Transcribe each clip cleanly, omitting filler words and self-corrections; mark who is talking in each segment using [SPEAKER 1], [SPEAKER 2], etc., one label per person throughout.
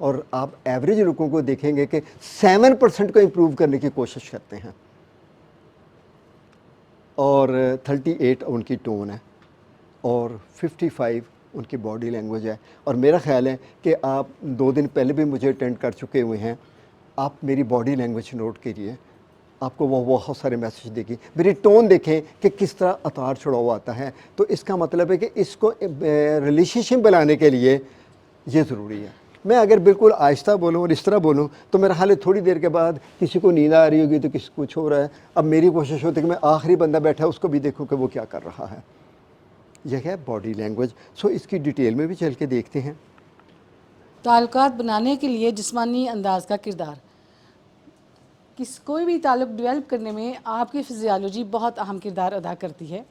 [SPEAKER 1] اور آپ ایوریج لوگوں کو دیکھیں گے کہ 7% کو امپروو کرنے کی کوشش کرتے ہیں، اور 38 ان کی ٹون ہے، اور 55 ان کی باڈی لینگویج ہے. اور میرا خیال ہے کہ آپ 2 دن پہلے بھی مجھے اٹینڈ کر چکے ہوئے ہیں، آپ میری باڈی لینگویج نوٹ کیجیے، آپ کو وہ بہت سارے میسیج دے گی. میری ٹون دیکھیں کہ کس طرح اتار چڑھاؤ آتا ہے. تو اس کا مطلب ہے کہ اس کو ریلیشن شپ بنانے کے لیے یہ ضروری ہے. میں اگر بالکل آہستہ بولوں اور اس طرح بولوں تو میرا حال ہے تھوڑی دیر کے بعد کسی کو نیند آ رہی ہوگی تو کسی کو کچھ ہو رہا ہے. اب میری کوشش ہوتی ہے کہ میں آخری بندہ بیٹھا ہے اس کو بھی دیکھوں کہ وہ کیا کر رہا ہے. یہ ہے باڈی لینگویج. سو اس کی ڈیٹیل میں بھی چل کے دیکھتے ہیں.
[SPEAKER 2] تعلقات بنانے کے لیے جسمانی انداز کا کردار. کوئی بھی تعلق ڈیولپ کرنے میں آپ کی فزیالوجی بہت اہم کردار ادا کرتی ہے.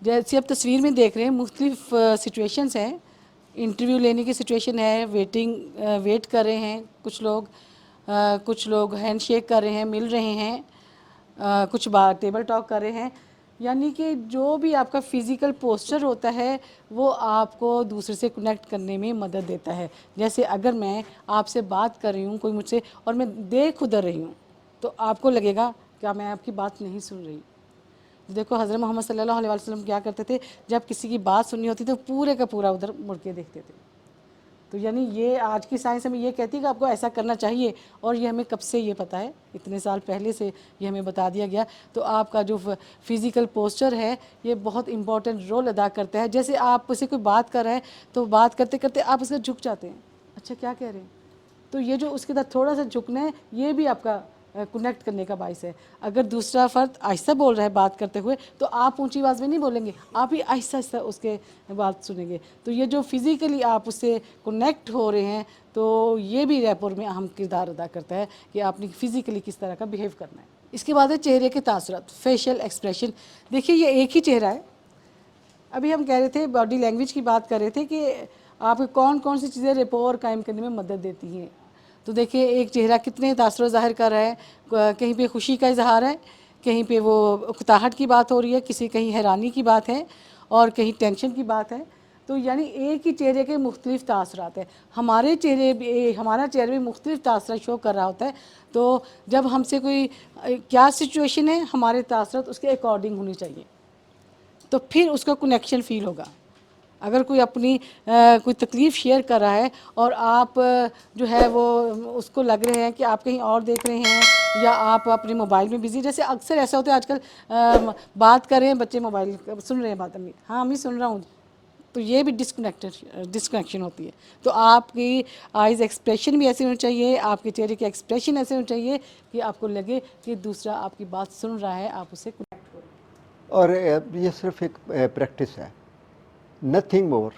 [SPEAKER 2] جیسے آپ تصویر میں دیکھ رہے ہیں مختلف سچویشنز ہیں. انٹرویو لینے کی سچویشن ہے، ویٹ کر رہے ہیں کچھ لوگ ہینڈ شیک کر رہے ہیں، مل رہے ہیں، کچھ بار ٹیبل ٹاک کر رہے ہیں. یعنی کہ جو بھی آپ کا فزیکل پوسچر ہوتا ہے وہ آپ کو دوسرے سے کنیکٹ کرنے میں مدد دیتا ہے. جیسے اگر میں آپ سے بات کر رہی ہوں، کوئی مجھ سے اور میں دیکھ ادھر رہی ہوں تو آپ کو لگے گا کیا میں آپ کی بات نہیں سن رہی. دیکھو حضرت محمد صلی اللہ علیہ وسلم کیا کرتے تھے، جب کسی کی بات سننی ہوتی تو پورے کا پورا ادھر مڑ کے دیکھتے تھے. تو یعنی یہ آج کی سائنس ہمیں یہ کہتی ہے کہ آپ کو ایسا کرنا چاہیے، اور یہ ہمیں کب سے یہ پتہ ہے، اتنے سال پہلے سے یہ ہمیں بتا دیا گیا. تو آپ کا جو فزیکل پوسچر ہے یہ بہت امپورٹنٹ رول ادا کرتا ہے. جیسے آپ سے کوئی بات کر رہا ہے تو بات کرتے کرتے آپ اس کا جھک جاتے ہیں، اچھا کیا کہہ رہے ہیں، تو یہ جو اس کے ساتھ تھوڑا سا جھکنا ہے یہ بھی آپ کا کنیکٹ کرنے کا باعث ہے. اگر دوسرا فرد آہستہ بول رہا ہے بات کرتے ہوئے تو آپ اونچی آواز میں نہیں بولیں گے، آپ ہی آہستہ آہستہ اس کے بات سنیں گے. تو یہ جو فزیکلی آپ اس سے کنیکٹ ہو رہے ہیں تو یہ بھی ریپور میں اہم کردار ادا کرتا ہے کہ آپ نے فزیکلی کس طرح کا بیہیو کرنا ہے. اس کے بعد ہے چہرے کے تاثرات، فیشل ایکسپریشن. دیکھیے یہ ایک ہی چہرہ ہے. ابھی ہم کہہ رہے تھے باڈی لینگویج کی بات کر رہے تھے کہ آپ کون کون سی چیزیں ریپور قائم کرنے میں مدد دیتی ہیں. تو دیکھیے ایک چہرہ کتنے تاثر ظاہر کر رہا ہے، کہیں پہ خوشی کا اظہار ہے، کہیں پہ وہ اکتاہٹ کی بات ہو رہی ہے، کہیں حیرانی کی بات ہے، اور کہیں ٹینشن کی بات ہے. تو یعنی ایک ہی چہرے کے مختلف تاثرات ہیں. ہمارا چہرہ بھی مختلف تاثرات شو کر رہا ہوتا ہے. تو جب ہم سے کوئی کیا سچویشن ہے ہمارے تاثرات اس کے اکارڈنگ ہونی چاہیے، تو پھر اس کا کنیکشن فیل ہوگا. اگر کوئی اپنی کوئی تکلیف شیئر کر رہا ہے اور آپ جو ہے وہ اس کو لگ رہے ہیں کہ آپ کہیں اور دیکھ رہے ہیں یا آپ اپنے موبائل میں بزی، جیسے اکثر ایسا ہوتا ہے آج کل بات کر رہے ہیں بچے موبائل سن رہے ہیں بات، امی ہاں امی سن رہا ہوں، تو یہ بھی ڈسکنیکشن ہوتی ہے. تو آپ کی آئیز ایکسپریشن بھی ایسے ہونے چاہیے، آپ کے چہرے کے ایکسپریشن ایسے ہونے چاہیے کہ آپ کو لگے کہ دوسرا آپ کی بات سن رہا ہے، آپ اسے کنیکٹ ہو رہے ہیں.
[SPEAKER 1] اور یہ صرف ایک پریکٹس ہے، نتھنگ مور،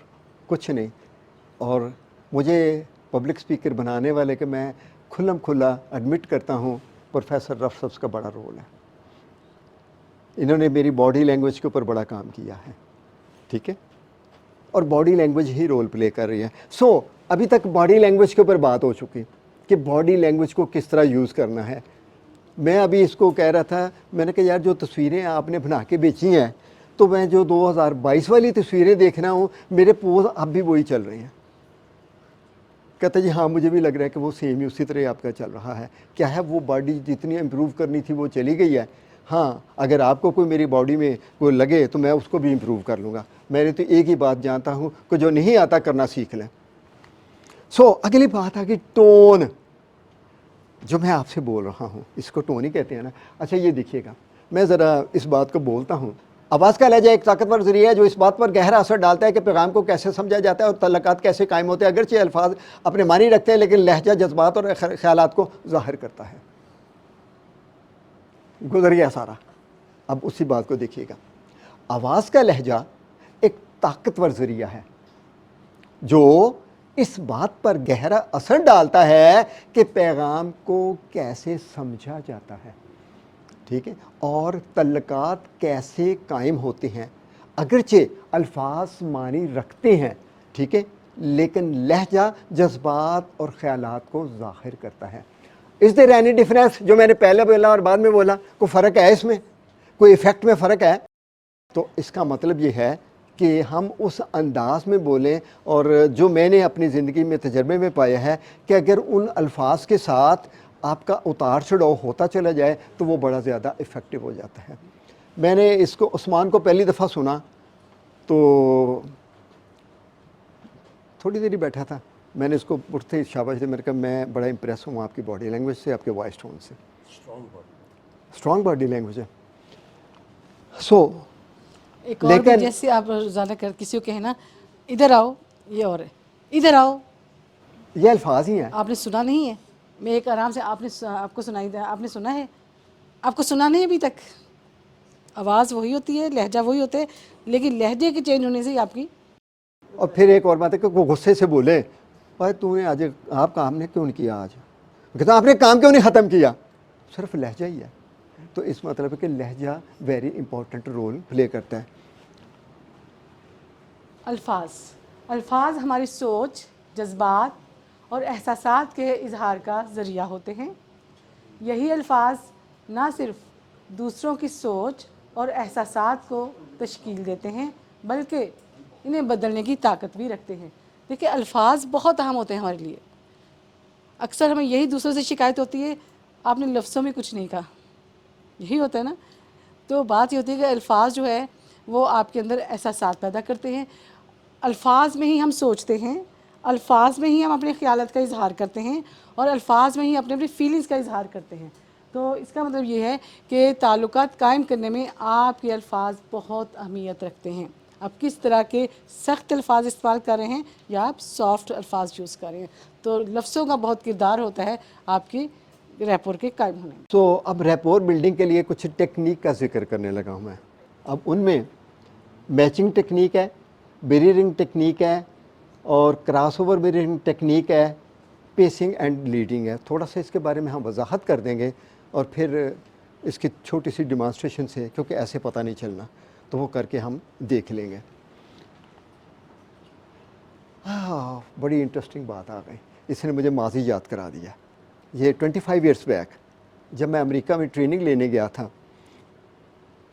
[SPEAKER 1] کچھ نہیں. اور مجھے پبلک سپیکر بنانے والے کہ میں کھلم کھلا ایڈمٹ کرتا ہوں پروفیسر رف صاحب کا بڑا رول ہے. انہوں نے میری باڈی لینگویج کے اوپر بڑا کام کیا ہے، ٹھیک ہے، اور باڈی لینگویج ہی رول پلے کر رہی ہے. سو ابھی تک باڈی لینگویج کے اوپر بات ہو چکی کہ باڈی لینگویج کو کس طرح یوز کرنا ہے. میں ابھی اس کو کہہ رہا تھا، میں نے کہا یار جو تصویریں آپ نے بنا کے بیچی ہیں تو میں جو 2022 والی تصویریں دیکھنا ہوں میرے پوز اب بھی وہی چل رہے ہیں. کہتا جی ہاں مجھے بھی لگ رہا ہے کہ وہ سیم ہی اسی طرح آپ کا چل رہا ہے. کیا ہے وہ باڈی جتنی امپروو کرنی تھی وہ چلی گئی ہے. ہاں اگر آپ کو کوئی میری باڈی میں کوئی لگے تو میں اس کو بھی امپروو کر لوں گا. میں نے تو ایک ہی بات جانتا ہوں کہ جو نہیں آتا کرنا سیکھ لیں. سو اگلی بات ہے کہ ٹون، جو میں آپ سے بول رہا ہوں اس کو ٹون ہی کہتے ہیں نا. اچھا یہ دیکھیے گا، میں ذرا اس بات کو بولتا ہوں. آواز کا لہجہ ایک طاقتور ذریعہ ہے جو اس بات پر گہرا اثر ڈالتا ہے کہ پیغام کو کیسے سمجھا جاتا ہے اور تعلقات کیسے قائم ہوتے ہیں. اگرچہ الفاظ اپنے معنی رکھتے ہیں لیکن لہجہ جذبات اور خیالات کو ظاہر کرتا ہے. گزر گیا سارا، اب اسی بات کو دیکھیے گا. آواز کا لہجہ ایک طاقتور ذریعہ ہے جو اس بات پر گہرا اثر ڈالتا ہے کہ پیغام کو کیسے سمجھا جاتا ہے، ٹھیک ہے، اور تعلقات کیسے قائم ہوتے ہیں. اگرچہ الفاظ معنی رکھتے ہیں، ٹھیک ہے، لیکن لہجہ جذبات اور خیالات کو ظاہر کرتا ہے. از دیر اینی ڈفرینس؟ جو میں نے پہلے بولا اور بعد میں بولا، کوئی فرق ہے اس میں؟ کوئی ایفیکٹ میں فرق ہے؟ تو اس کا مطلب یہ ہے کہ ہم اس انداز میں بولیں. اور جو میں نے اپنی زندگی میں تجربے میں پایا ہے کہ اگر ان الفاظ کے ساتھ آپ کا اتار چڑھاؤ ہوتا چلا جائے تو وہ بڑا زیادہ افیکٹو ہو جاتا ہے. میں نے اس کو عثمان کو پہلی دفعہ سنا تو تھوڑی دیر ہی بیٹھا تھا. میں نے اس کو اٹھتے ہی شاباش دی. میں نے کہا میں بڑا امپریس ہوں آپ کی باڈی لینگویج سے, آپ کے وائس ٹون سے. اسٹرانگ باڈی لینگویج ہے. سو
[SPEAKER 2] ایک اور بھی جیسے آپ روزانہ کسی کو کہنا ادھر آؤ, یہ اور ہے ادھر آؤ,
[SPEAKER 1] یہ الفاظ ہی ہیں.
[SPEAKER 2] آپ نے سنا نہیں ہے. میں ایک آرام سے آپ کو سنائی دیا, آپ نے سنا ہے, آپ کو سنا نہیں ابھی تک. آواز وہی ہوتی ہے, لہجہ وہی ہوتے ہے, لیکن لہجے کے چینج ہونے سے ہی آپ کی.
[SPEAKER 1] اور پھر ایک اور بات ہے کہ وہ غصے سے بولے بھائی تو نے آج آپ کام نے کیوں نہیں کیا, آج کہتا آپ نے کام کیوں نہیں ختم کیا. صرف لہجہ ہی ہے. تو اس مطلب ہے کہ لہجہ ویری امپورٹنٹ رول پلے کرتا ہے.
[SPEAKER 2] الفاظ ہماری سوچ, جذبات اور احساسات کے اظہار کا ذریعہ ہوتے ہیں. یہی الفاظ نہ صرف دوسروں کی سوچ اور احساسات کو تشکیل دیتے ہیں بلکہ انہیں بدلنے کی طاقت بھی رکھتے ہیں. دیکھیں الفاظ بہت اہم ہوتے ہیں ہمارے لیے. اکثر ہمیں یہی دوسروں سے شکایت ہوتی ہے آپ نے لفظوں میں کچھ نہیں کہا, یہی ہوتا ہے نا. تو بات یہ ہوتی ہے کہ الفاظ جو ہے وہ آپ کے اندر احساسات پیدا کرتے ہیں. الفاظ میں ہی ہم سوچتے ہیں, الفاظ میں ہی ہم اپنے خیالات کا اظہار کرتے ہیں, اور الفاظ میں ہی اپنی فیلنگز کا اظہار کرتے ہیں. تو اس کا مطلب یہ ہے کہ تعلقات قائم کرنے میں آپ کے الفاظ بہت اہمیت رکھتے ہیں. آپ کس طرح کے سخت الفاظ استعمال کر رہے ہیں یا آپ سافٹ الفاظ یوز کر رہے ہیں. تو لفظوں کا بہت کردار ہوتا ہے آپ کی ریپور کے قائم ہونے میں.
[SPEAKER 1] تو اب ریپور بلڈنگ کے لیے کچھ ٹیکنیک کا ذکر کرنے لگا ہوں میں. اب ان میں میچنگ ٹیکنیک ہے, بیریئرنگ ٹیکنیک ہے, اور کراس اوور بیریئرنگ ٹیکنیک ہے, پیسنگ اینڈ لیڈنگ ہے. تھوڑا سا اس کے بارے میں ہم وضاحت کر دیں گے اور پھر اس کی چھوٹی سی ڈیمانسٹریشن سے, کیونکہ ایسے پتہ نہیں چلنا, تو وہ کر کے ہم دیکھ لیں گے. بڑی انٹرسٹنگ بات آ گئی, اس نے مجھے ماضی یاد کرا دیا. یہ 25 ایئرس بیک جب میں امریکہ میں ٹریننگ لینے گیا تھا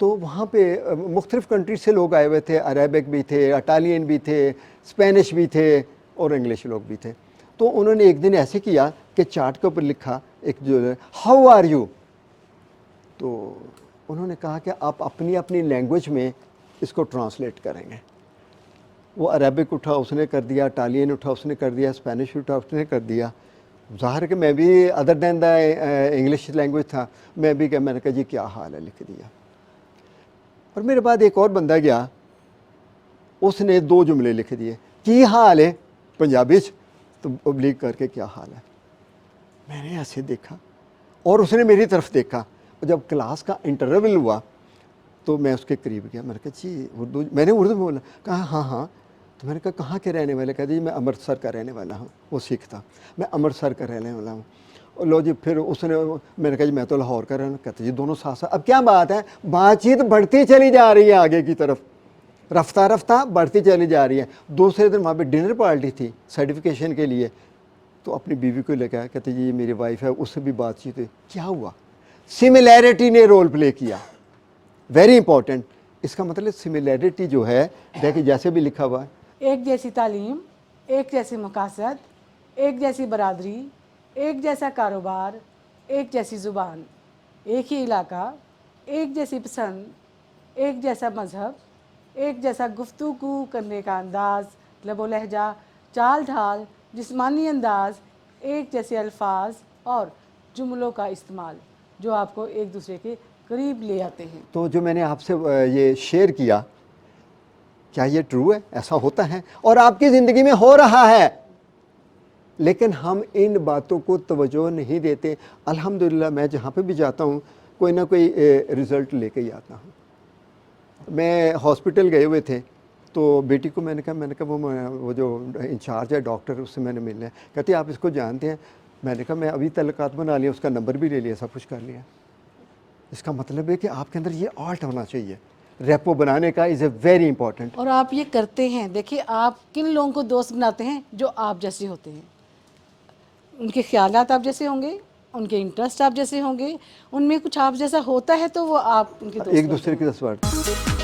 [SPEAKER 1] تو وہاں پہ مختلف کنٹریز سے لوگ آئے ہوئے تھے. عربک بھی تھے, اٹالین بھی تھے, اسپینش بھی تھے, اور انگلش لوگ بھی تھے. تو انہوں نے ایک دن ایسے کیا کہ چارٹ کے اوپر لکھا ایک جو ہاؤ آر یو. تو انہوں نے کہا کہ آپ اپنی اپنی لینگویج میں اس کو ٹرانسلیٹ کریں گے. وہ عربک اٹھا اس نے کر دیا, اٹالین اٹھا اس نے کر دیا, اسپینش اٹھا اس نے کر دیا. ظاہر ہے کہ میں بھی other than the English language تھا, میں نے کہا جی کیا حال ہے, لکھ دیا. اور میرے بعد ایک اور بندہ گیا, اس نے 2 جملے لکھ دیے, کی حال ہے پنجابی تو ابلیغ کر کے کیا حال ہے. میں نے ایسے دیکھا اور اس نے میری طرف دیکھا, اور جب کلاس کا انٹرول ہوا تو میں اس کے قریب گیا. میں نے کہا جی اردو, میں نے اردو میں بولا, کہا ہاں ہاں. تو میں نے کہا کہاں کے رہنے والے, کہا جی میں امرتسر کا رہنے والا ہوں. وہ سکھ تھا, میں امرتسر کا رہنے والا ہوں. اور لو جی پھر اس نے, میں نے کہا جی میں تو لاہور کا رہنا. کہتے جی دونوں ساتھ ساتھ. اب کیا بات ہے, بات چیت بڑھتی چلی جا رہی ہے آگے کی طرف, رفتہ رفتہ بڑھتی چلی جا رہی ہے. دوسرے دن وہاں پہ ڈنر پارٹی تھی سرٹیفکیشن کے لیے, تو اپنی بیوی کو لے کے آیا, کہتے جی یہ میری وائف ہے, اس سے بھی بات چیت ہوئی. کیا ہوا, سملیرٹی نے رول پلے کیا. Very important. اس کا مطلب سملیرٹی جو ہے دیکھیں جیسے بھی لکھا ہوا ہے,
[SPEAKER 2] ایک جیسی تعلیم, ایک جیسی مقاصد, ایک جیسی برادری, ایک جیسا کاروبار, ایک جیسی زبان, ایک ہی علاقہ, ایک جیسی پسند, ایک جیسا مذہب, ایک جیسا گفتگو کرنے کا انداز, لب و لہجہ, چال ڈھال, جسمانی انداز, ایک جیسے الفاظ اور جملوں کا استعمال جو آپ کو ایک دوسرے کے قریب لے آتے ہیں.
[SPEAKER 1] تو جو میں نے آپ سے یہ شیئر کیا, کیا یہ ٹرو ہے, ایسا ہوتا ہے اور آپ کی زندگی میں ہو رہا ہے, لیکن ہم ان باتوں کو توجہ نہیں دیتے. الحمدللہ میں جہاں پہ بھی جاتا ہوں کوئی نہ کوئی رزلٹ لے کے ہی آتا ہوں. میں ہاسپٹل گئے ہوئے تھے تو بیٹی کو میں نے کہا وہ جو انچارج ہے ڈاکٹر, اس سے میں نے ملنا ہے. کہتی آپ اس کو جانتے ہیں؟ میں نے کہا میں ابھی تعلقات بنا لیا, اس کا نمبر بھی لے لیا, سب کچھ کر لیا. اس کا مطلب ہے کہ آپ کے اندر یہ آرٹ ہونا چاہیے, ریپو بنانے کا از اے ویری امپورٹنٹ.
[SPEAKER 2] اور آپ یہ کرتے ہیں. دیکھیے آپ کن لوگوں کو دوست بناتے ہیں جو آپ جیسے ہوتے ہیں, ان کے خیالات آپ جیسے ہوں گے, ان کے انٹرسٹ آپ جیسے ہوں گے, ان میں کچھ آپ جیسا ہوتا ہے تو وہ آپ ان کے دوست
[SPEAKER 1] ایک
[SPEAKER 2] بنتے
[SPEAKER 1] دوسرے
[SPEAKER 2] ہیں.
[SPEAKER 1] کی تصویر